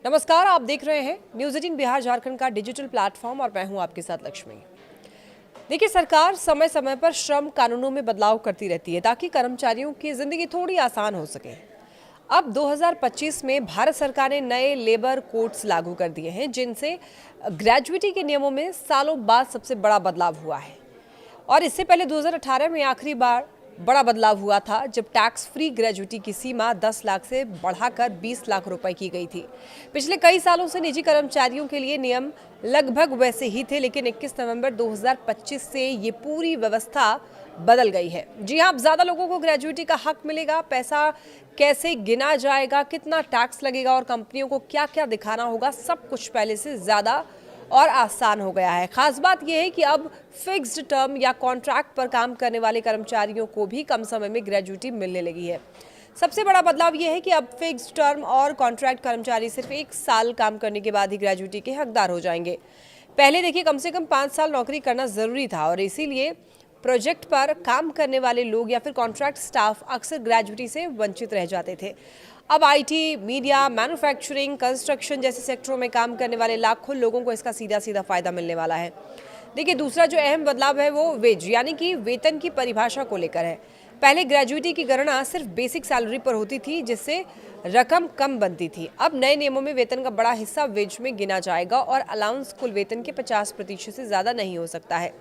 नमस्कार, आप देख रहे हैं न्यूज़ 18 बिहार झारखंड का डिजिटल प्लेटफॉर्म और मैं हूं आपके साथ लक्ष्मी। देखिए, सरकार समय समय पर श्रम कानूनों में बदलाव करती रहती है ताकि कर्मचारियों की जिंदगी थोड़ी आसान हो सके। अब 2025 में भारत सरकार ने नए लेबर कोड्स लागू कर दिए हैं, जिनसे ग्रेजुएटी के नियमों में सालों बाद सबसे बड़ा बदलाव हुआ है। और इससे पहले 2018 में आखिरी बार बड़ा बदलाव हुआ था, जब टैक्स फ्री ग्रेजुएटी की सीमा 10 लाख से बढ़ाकर 20 लाख रुपए की गई थी। पिछले कई सालों से निजी कर्मचारियों के लिए नियम लगभग वैसे ही थे, लेकिन 21 नवंबर 2025 से ये पूरी व्यवस्था बदल गई है। जी हाँ, अब ज्यादा लोगों को ग्रेजुएटी का हक मिलेगा। पैसा कैसे गिना जाएगा, कितना टैक्स लगेगा और कंपनियों को क्या क्या दिखाना होगा, सब कुछ पहले से ज्यादा और आसान हो गया है। खास बात यह है कि अब फिक्स्ड टर्म या कॉन्ट्रैक्ट पर काम करने वाले कर्मचारियों को भी कम समय में ग्रेजुएटी मिलने लगी है। सबसे बड़ा बदलाव यह है कि अब फिक्स्ड टर्म और कॉन्ट्रैक्ट कर्मचारी सिर्फ 1 साल काम करने के बाद ही ग्रेजुएटी के हकदार हो जाएंगे। पहले देखिए, कम से कम 5 साल नौकरी करना जरूरी था और इसीलिए प्रोजेक्ट पर काम करने वाले लोग या फिर कॉन्ट्रैक्ट स्टाफ अक्सर ग्रेजुएटी से वंचित रह जाते थे। अब आईटी, मीडिया, मैन्युफैक्चरिंग, कंस्ट्रक्शन जैसे सेक्टरों में काम करने वाले लाखों लोगों को इसका सीधा सीधा फायदा मिलने वाला है। देखिए, दूसरा जो अहम बदलाव है वो वेज यानी कि वेतन की परिभाषा को लेकर है। पहले ग्रेजुएटी की गणना सिर्फ बेसिक सैलरी पर होती थी, जिससे रकम कम बनती थी। अब नए नियमों में वेतन का बड़ा हिस्सा वेज में गिना जाएगा और अलाउंस कुल वेतन के 50% से ज्यादा नहीं हो सकता है।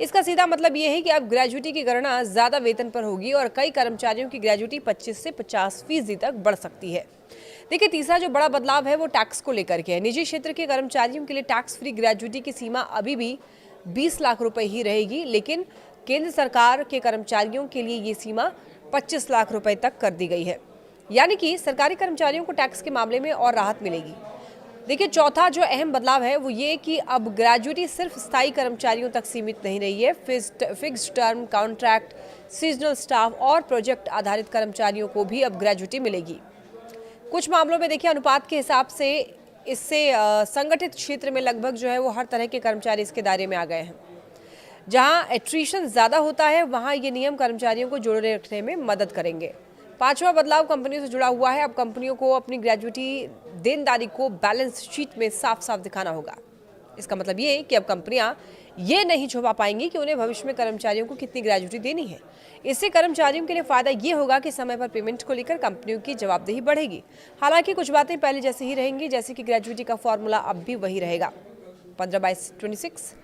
इसका सीधा मतलब यह है कि अब ग्रेजुएटी की गणना ज्यादा वेतन पर होगी और कई कर्मचारियों की ग्रेजुएटी 25 से 50% तक बढ़ सकती है। देखिए, तीसरा जो बड़ा बदलाव है वो टैक्स को लेकर के है। निजी क्षेत्र के कर्मचारियों के लिए टैक्स फ्री ग्रेजुएटी की सीमा अभी भी 20 लाख रुपए ही रहेगी, लेकिन केंद्र सरकार के कर्मचारियों के लिए ये सीमा 25 लाख रुपए तक कर दी गई है। यानी कि सरकारी कर्मचारियों को टैक्स के मामले में और राहत मिलेगी। देखिए, चौथा जो अहम बदलाव है वो ये कि अब ग्रेजुएटी सिर्फ स्थायी कर्मचारियों तक सीमित नहीं रही है। Fixed term, contract, seasonal staff और प्रोजेक्ट आधारित कर्मचारियों को भी अब ग्रेजुएटी मिलेगी। कुछ मामलों में देखिए, अनुपात के हिसाब से इससे संगठित क्षेत्र में लगभग जो है वो हर तरह के कर्मचारी इसके दायरे में आ गए हैं। जहां एट्रिशन ज्यादा होता है, वहां ये नियम कर्मचारियों को जोड़े रखने में मदद करेंगे। पांचवा बदलाव कंपनियों से जुड़ा हुआ है। अब कंपनियों को अपनी ग्रेजुएटी देनदारी को बैलेंस शीट में साफ साफ दिखाना होगा। इसका मतलब ये कि अब कंपनियां ये नहीं छुपा पाएंगी कि उन्हें भविष्य में कर्मचारियों को कितनी ग्रेजुएटी देनी है। इससे कर्मचारियों के लिए फायदा ये होगा कि समय पर पेमेंट को लेकर कंपनियों की जवाबदेही बढ़ेगी। हालांकि कुछ बातें पहले जैसे ही रहेंगी, जैसे कि ग्रेजुएटी का फॉर्मूला अब भी वही रहेगा, 15/26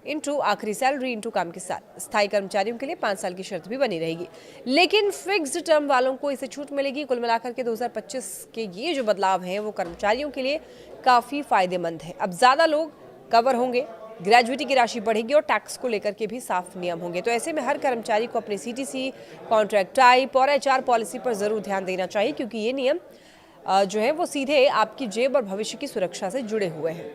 इंटू आखिरी सैलरी इंटू काम के साथ। स्थायी कर्मचारियों के लिए 5 साल की शर्त भी बनी रहेगी, लेकिन फिक्स्ड टर्म वालों को इसे छूट मिलेगी। कुल मिलाकर के 2025 के ये जो बदलाव हैं वो कर्मचारियों के लिए काफी फायदेमंद है। अब ज्यादा लोग कवर होंगे, ग्रेजुएटी की राशि बढ़ेगी और टैक्स को लेकर के भी साफ नियम होंगे। तो ऐसे में हर कर्मचारी को अपने सीटीसी, कॉन्ट्रैक्ट टाइप और एचआर पॉलिसी पर जरूर ध्यान देना चाहिए, क्योंकि ये नियम जो है वो सीधे आपकी जेब और भविष्य की सुरक्षा से जुड़े हुए हैं।